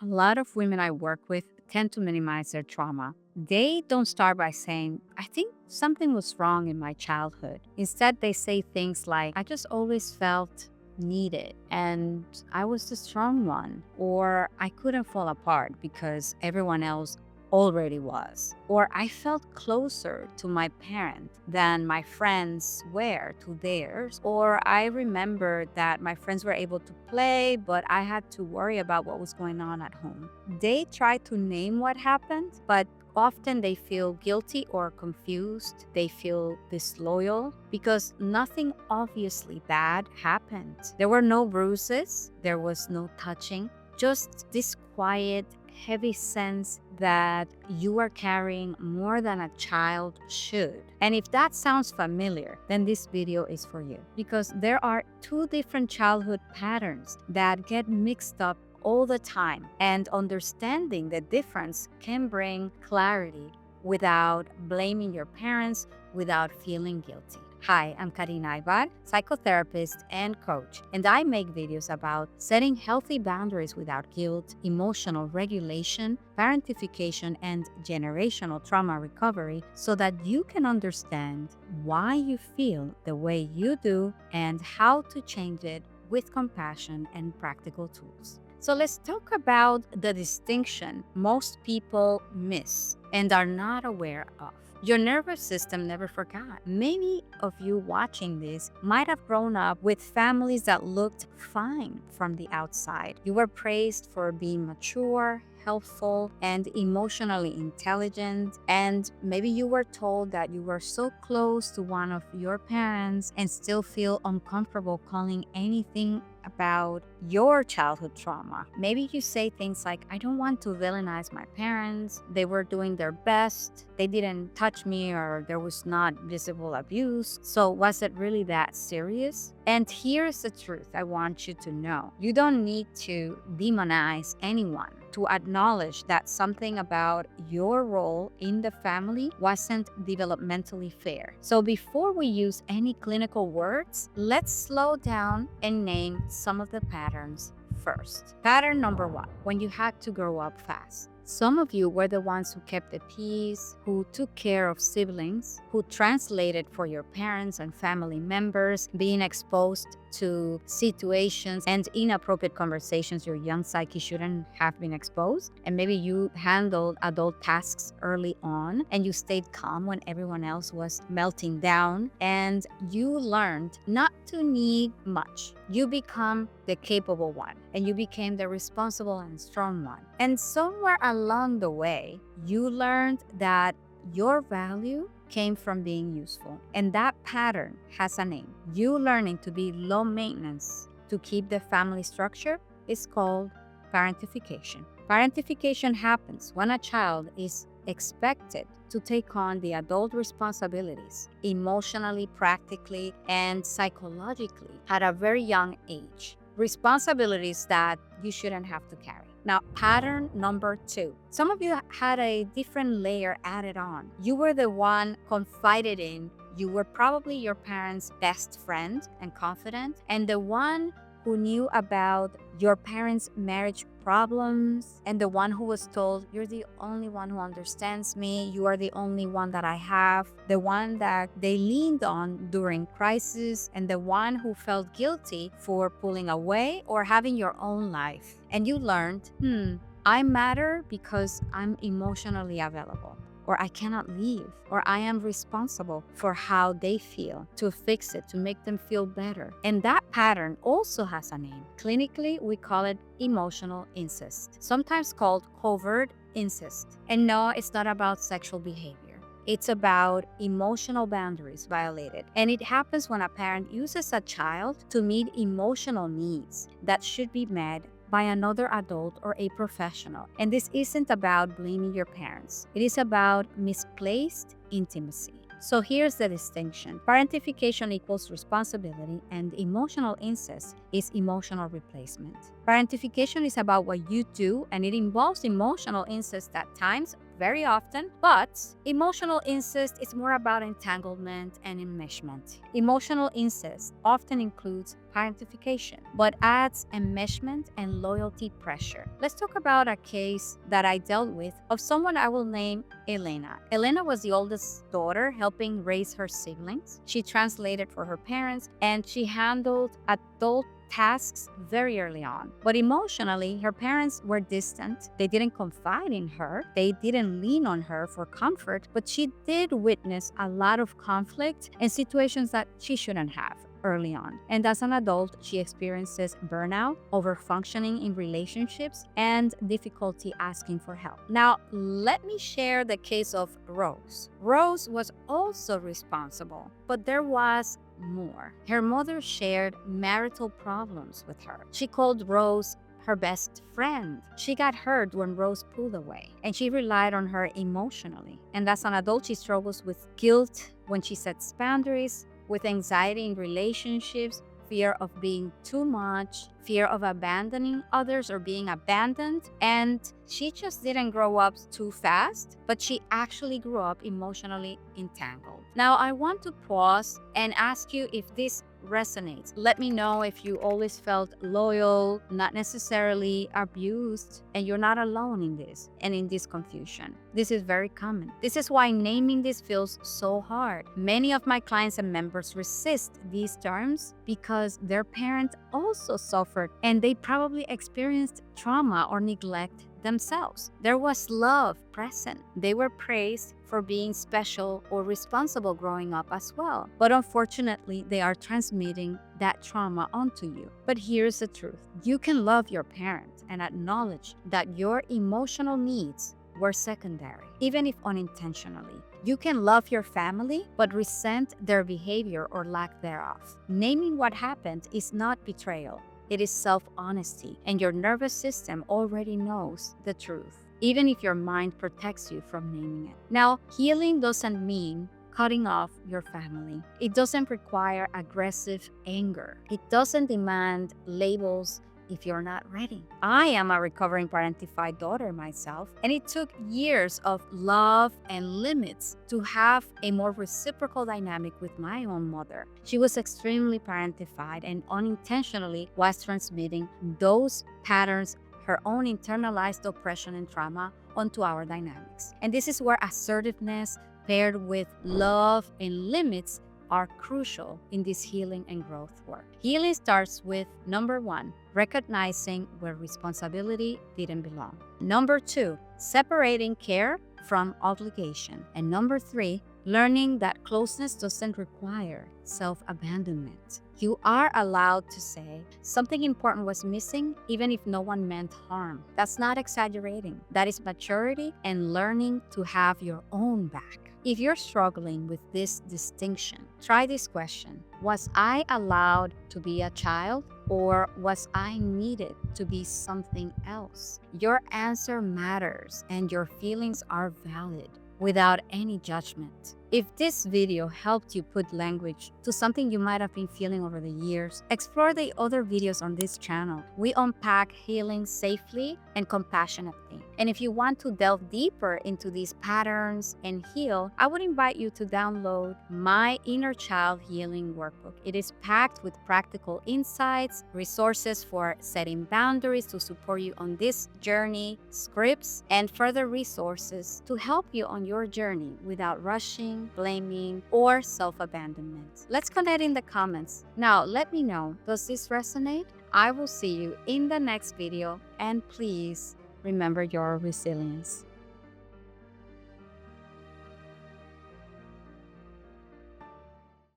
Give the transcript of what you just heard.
A lot of women I work with tend to minimize their trauma. They don't start by saying, I think something was wrong in my childhood. Instead, they say things like, I just always felt needed and I was the strong one, or I couldn't fall apart because everyone else already was, or I felt closer to my parent than my friends were to theirs, or I remember that my friends were able to play, but I had to worry about what was going on at home. They try to name what happened, but often they feel guilty or confused. They feel disloyal because nothing obviously bad happened. There were no bruises, there was no touching, just this quiet, heavy sense that you are carrying more than a child should. And if that sounds familiar, then this video is for you, because there are two different childhood patterns that get mixed up all the time, and understanding the difference can bring clarity without blaming your parents, without feeling guilty. Hi, I'm Karina Aybar, psychotherapist and coach, and I make videos about setting healthy boundaries without guilt, emotional regulation, parentification, and generational trauma recovery so that you can understand why you feel the way you do and how to change it with compassion and practical tools. So let's talk about the distinction most people miss and are not aware of. Your nervous system never forgot. Many of you watching this might have grown up with families that looked fine from the outside. You were praised for being mature, helpful, and emotionally intelligent. And maybe you were told that you were so close to one of your parents and still feel uncomfortable calling anything about your childhood trauma. Maybe you say things like, I don't want to villainize my parents. They were doing their best. They didn't touch me, or there was not visible abuse. So was it really that serious? And here's the truth I want you to know. You don't need to demonize anyone to acknowledge that something about your role in the family wasn't developmentally fair. So before we use any clinical words, let's slow down and name some of the patterns first. Pattern number one, when you had to grow up fast. Some of you were the ones who kept the peace, who took care of siblings, who translated for your parents and family members, being exposed to situations and inappropriate conversations your young psyche shouldn't have been exposed. And maybe you handled adult tasks early on and you stayed calm when everyone else was melting down, and you learned not to need much. You become the capable one and you became the responsible and strong one. And somewhere along the way, you learned that your value came from being useful. And that pattern has a name. You learning to be low maintenance to keep the family structure is called parentification. Parentification happens when a child is expected to take on the adult responsibilities emotionally, practically, and psychologically at a very young age. Responsibilities that you shouldn't have to carry. Now, pattern number two. Some of you had a different layer added on. You were the one confided in. You were probably your parents' best friend and confidant, and the one who knew about your parents' marriage problems, and the one who was told, you're the only one who understands me, you are the only one that I have, the one that they leaned on during crisis, and the one who felt guilty for pulling away or having your own life. And you learned, I matter because I'm emotionally available, or I cannot leave, or I am responsible for how they feel, to fix it, to make them feel better. And that pattern also has a name. Clinically, we call it emotional incest, sometimes called covert incest. And no, it's not about sexual behavior. It's about emotional boundaries violated. And it happens when a parent uses a child to meet emotional needs that should be met by another adult or a professional. And this isn't about blaming your parents. It is about misplaced intimacy. So here's the distinction. Parentification equals responsibility, and emotional incest is emotional replacement. Parentification is about what you do, and it involves emotional incest at times, very often, but emotional incest is more about entanglement and enmeshment. Emotional incest often includes parentification, but adds enmeshment and loyalty pressure. Let's talk about a case that I dealt with of someone I will name Elena. Elena was the oldest daughter, helping raise her siblings. She translated for her parents, and she handled adult tasks very early on. But emotionally, her parents were distant. They didn't confide in her. They didn't lean on her for comfort, but she did witness a lot of conflict and situations that she shouldn't have early on. And as an adult, she experiences burnout, overfunctioning in relationships, and difficulty asking for help. Now, let me share the case of Rose. Rose was also responsible, but there was more. Her mother shared marital problems with her. She called Rose her best friend. She got hurt when Rose pulled away, and she relied on her emotionally. And as an adult, she struggles with guilt when she sets boundaries, with anxiety in relationships, fear of being too much, fear of abandoning others or being abandoned. And she just didn't grow up too fast, but she actually grew up emotionally entangled. Now, I want to pause and ask you if this resonates. Let me know if you always felt loyal, not necessarily abused, and you're not alone in this and in this confusion. This is very common. This is why naming this feels so hard. Many of my clients and members resist these terms because their parents also suffered and they probably experienced trauma or neglect themselves. There was love present. They were praised for being special or responsible growing up as well. But unfortunately, they are transmitting that trauma onto you. But here's the truth. You can love your parent and acknowledge that your emotional needs were secondary, even if unintentionally. You can love your family, but resent their behavior or lack thereof. Naming what happened is not betrayal. It is self-honesty, and your nervous system already knows the truth, even if your mind protects you from naming it. Now, healing doesn't mean cutting off your family. It doesn't require aggressive anger. It doesn't demand labels if you're not ready. I am a recovering parentified daughter myself, and it took years of love and limits to have a more reciprocal dynamic with my own mother. She was extremely parentified and unintentionally was transmitting those patterns, her own internalized oppression and trauma, onto our dynamics. And this is where assertiveness paired with love and limits are crucial in this healing and growth work. Healing starts with, number one, recognizing where responsibility didn't belong. Number two, separating care from obligation. And number three, learning that closeness doesn't require self-abandonment. You are allowed to say something important was missing, even if no one meant harm. That's not exaggerating. That is maturity and learning to have your own back. If you're struggling with this distinction, try this question. Was I allowed to be a child, or was I needed to be something else? Your answer matters, and your feelings are valid without any judgment. If this video helped you put language to something you might have been feeling over the years, explore the other videos on this channel. We unpack healing safely and compassionately. And if you want to delve deeper into these patterns and heal, I would invite you to download my Inner Child Healing Workbook. It is packed with practical insights, resources for setting boundaries to support you on this journey, scripts, and further resources to help you on your journey without rushing, blaming, or self-abandonment. Let's connect in the comments. Now, let me know, does this resonate? I will see you in the next video, and please remember your resilience.